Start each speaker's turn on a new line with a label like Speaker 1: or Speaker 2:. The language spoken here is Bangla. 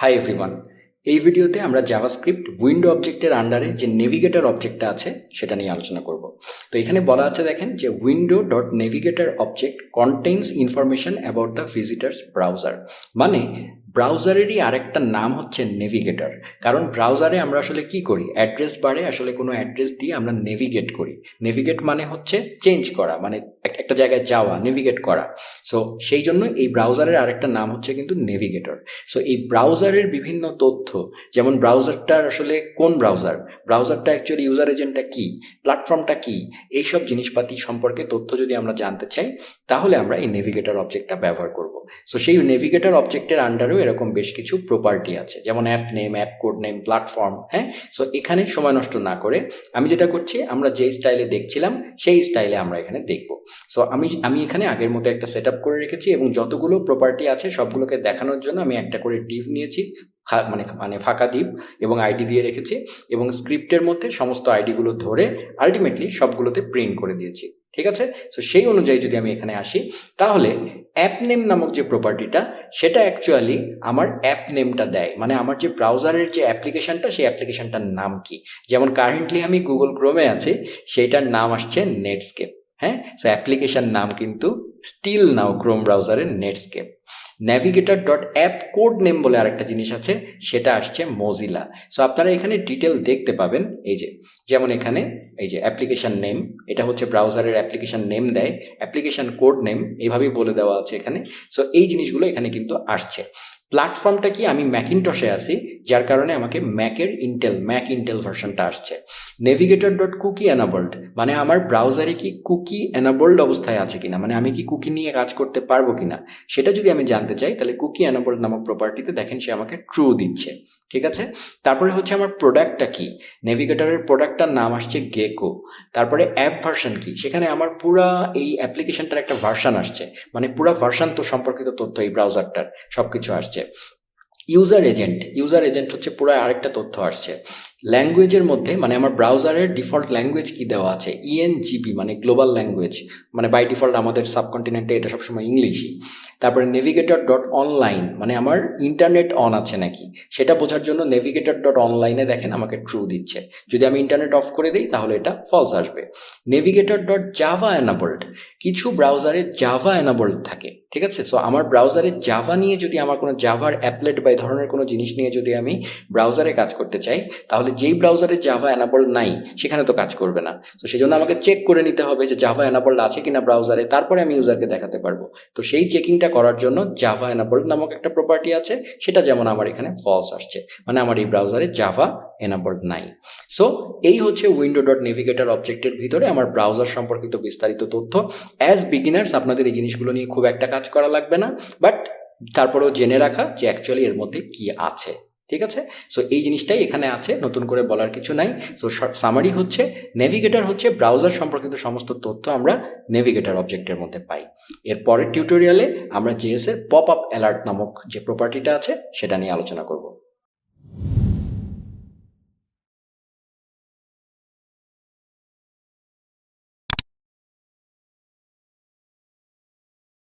Speaker 1: হাই এভরিওয়ান, এই ভিডিওতে আমরা জাভাস্ক্রিপ্ট উইন্ডো অবজেক্টের আন্ডারে যে নেভিগেটর অবজেক্টটা আছে সেটা নিয়ে আলোচনা করব। তো এখানে বলা আছে দেখেন যে window dot navigator object contains information about the visitors browser. মানে ব্রাউজারেরই আরেকটা নাম হচ্ছে নেভিগেটর। কারণ ব্রাউজারে আমরা আসলে কি করি, অ্যাড্রেস বারে আসলে কোনো অ্যাড্রেস দিয়ে আমরা নেভিগেট করি। নেভিগেট মানে হচ্ছে চেঞ্জ করা, মানে একটা জায়গায় যাওয়া, নেভিগেট করা। সো সেই জন্য এই ব্রাউজারের আরেকটা নাম হচ্ছে কিন্তু নেভিগেটর। সো এই ব্রাউজারের বিভিন্ন তথ্য, যেমন ব্রাউজারটার আসলে কোন ব্রাউজারটা অ্যাকচুয়ালি ইউজার এজেন্টটা কি, প্ল্যাটফর্মটা কি, এইসব জিনিসপাতি সম্পর্কে তথ্য যদি আমরা জানতে চাই তাহলে আমরা এই নেভিগেটর অবজেক্টটা ব্যবহার করব। সো সেই নেভিগেটর অবজেক্টের আন্ডারেও এরকম বেশ কিছু প্রপার্টি আছে, যেমন app name, app code name, platform. হ্যাঁ, সো এখানে সময় নষ্ট না করে আমি যেটা করছি, আমরা যে স্টাইলে দেখছিলাম সেই স্টাইলে আমরা এখানে দেখব। সো আমি এখানে আগের মতো একটা সেট আপ করে রেখেছি এবং যতগুলো প্রপার্টি আছে সবগুলোকে দেখানোর জন্য আমি একটা করে ডিভ নিয়েছি, মানে ফাঁকা ডিভ, এবং আইডি দিয়ে রেখেছি এবং স্ক্রিপ্টের মধ্যে সমস্ত আইডিগুলো ধরে আলটিমেটলি সবগুলোতে প্রিন্ট করে দিয়েছি। ঠিক আছে, সো সেই অনুযায়ী যদি আমি এখানে আসি তাহলে অ্যাপ নেম নামক যে প্রপার্টিটা, সেটা অ্যাকচুয়ালি আমার অ্যাপ নেমটা দেয়, মানে আমার যে ব্রাউজারের যে অ্যাপ্লিকেশনটা সেই অ্যাপ্লিকেশনটার নাম কি। যেমন কারেন্টলি আমি গুগল ক্রোমে আছি, সেইটার নাম আসছে নেটস্কেপ। হ্যাঁ, সো অ্যাপ্লিকেশন নাম কিন্তু স্টিল নাও ক্রোম ব্রাউজারের Netscape. Navigator dot app code name বলে আরেকটা জিনিস আছে, সেটা আসছে মোজিলা। সো আপনারা এখানে ডিটেল দেখতে পাবেন, এই যে যেমন এখানে এই যে অ্যাপ্লিকেশন নেম, এটা হচ্ছে ব্রাউজারের অ্যাপ্লিকেশন নেম দেয়, অ্যাপ্লিকেশন কোড নেম এইভাবেই বলে দেওয়া আছে এখানে। সো এই জিনিসগুলো এখানে কিন্তু আসছে। প্ল্যাটফর্মটা কি, আমি ম্যাকিনটসে আছি, যার কারণে আমাকে ম্যাক ইন্টেল ভার্সনটা আসছে। নেভিগেটর ডট কুকি এনাবল্ড, মানে আমার ব্রাউজারে কি কুকি এনাবল্ড অবস্থায় আছে কিনা, মানে আমি কি কুকি নিয়ে কাজ করতে পারবো কিনা, সেটা যদি আমি জানতে চাই তাহলে কুকি এনাবল্ড নামক প্রপার্টিতে দেখেন সে আমাকে ট্রু দিচ্ছে। ঠিক আছে, তারপরে হচ্ছে আমার প্রোডাক্টটা কি, নেভিগেটরের প্রোডাক্টটার নাম আসছে গেকো। তারপরে অ্যাপ ভার্সন কি, সেখানে আমার পুরা এই অ্যাপ্লিকেশনটার একটা ভার্সন আসছে, মানে পুরা ভার্সন তো সম্পর্কিত তথ্য এই ব্রাউজারটার সবকিছু আসছে। ইউজার এজেন্ট হচ্ছে পুরো আরেকটা তথ্য আসছে। ল্যাঙ্গুয়েজের মধ্যে, মানে আমার ব্রাউজারের ডিফল্ট ল্যাঙ্গুয়েজ কি দেওয়া আছে, ইএনজিপি মানে গ্লোবাল ল্যাঙ্গুয়েজ, মানে বাই ডিফল্ট আমাদের সাবকন্টিনেন্টে এটা সবসময় ইংলিশই। তারপরে নেভিগেটর ডট অনলাইন, মানে আমার ইন্টারনেট অন আছে নাকি সেটা বোঝার জন্য নেভিগেটর ডট অনলাইনে দেখেন আমাকে ট্রু দিচ্ছে। যদি আমি ইন্টারনেট অফ করে দিই তাহলে এটা ফলস আসবে। নেভিগেটর ডট জাভা এনাবল্ড, কিছু ব্রাউজারে জাভা এনাবল্ড থাকে। ঠিক আছে, সো আমার ব্রাউজারে জাভা নিয়ে যদি আমার কোনো জাভার অ্যাপলেট বা এই ধরনের কোনো জিনিস নিয়ে যদি আমি ব্রাউজারে কাজ করতে চাই, তাহলে যেই ব্রাউজারে জাভা এনাবল্ড নাই সেখানে তো কাজ করবে না। তো সেই জন্য আমাকে চেক করে নিতে হবে যে জাভা এনাবল্ড আছে কিনা ব্রাউজারে, তারপরে আমি ইউজারকে দেখাতে পারবো। তো সেই চেকিংটা করার জন্য জাভা এনাবল্ড নামক একটা প্রপার্টি আছে, সেটা যেমন আমার এখানে ফলস আসছে, মানে আমার এই ব্রাউজারে জাভা এনাবল্ড নাই। সো এই হচ্ছে উইন্ডো ডট নেভিগেটর অবজেক্টের ভিতরে আমার ব্রাউজার সম্পর্কিত বিস্তারিত তথ্য। অ্যাজ বিগিনার্স আপনাদের এই জিনিসগুলো নিয়ে খুব একটা কাজ করা লাগবে না, বাট তারপরেও জেনে রাখা যে অ্যাকচুয়ালি এর মধ্যে কি আছে। ঠিক আছে, সো এই জিনিসটাই এখানে আছে, নতুন করে বলার কিছু নাই। সো সামারি হচ্ছে নেভিগেটর হচ্ছে ব্রাউজার সম্পর্কিত সমস্ত তথ্য আমরা নেভিগেটর অবজেক্টের মধ্যে পাই। এর পরের টিউটোরিয়ালে আমরা জেএস এর পপ আপ অ্যালার্ট নামক যে প্রপার্টিটা আছে সেটা নিয়ে আলোচনা করব।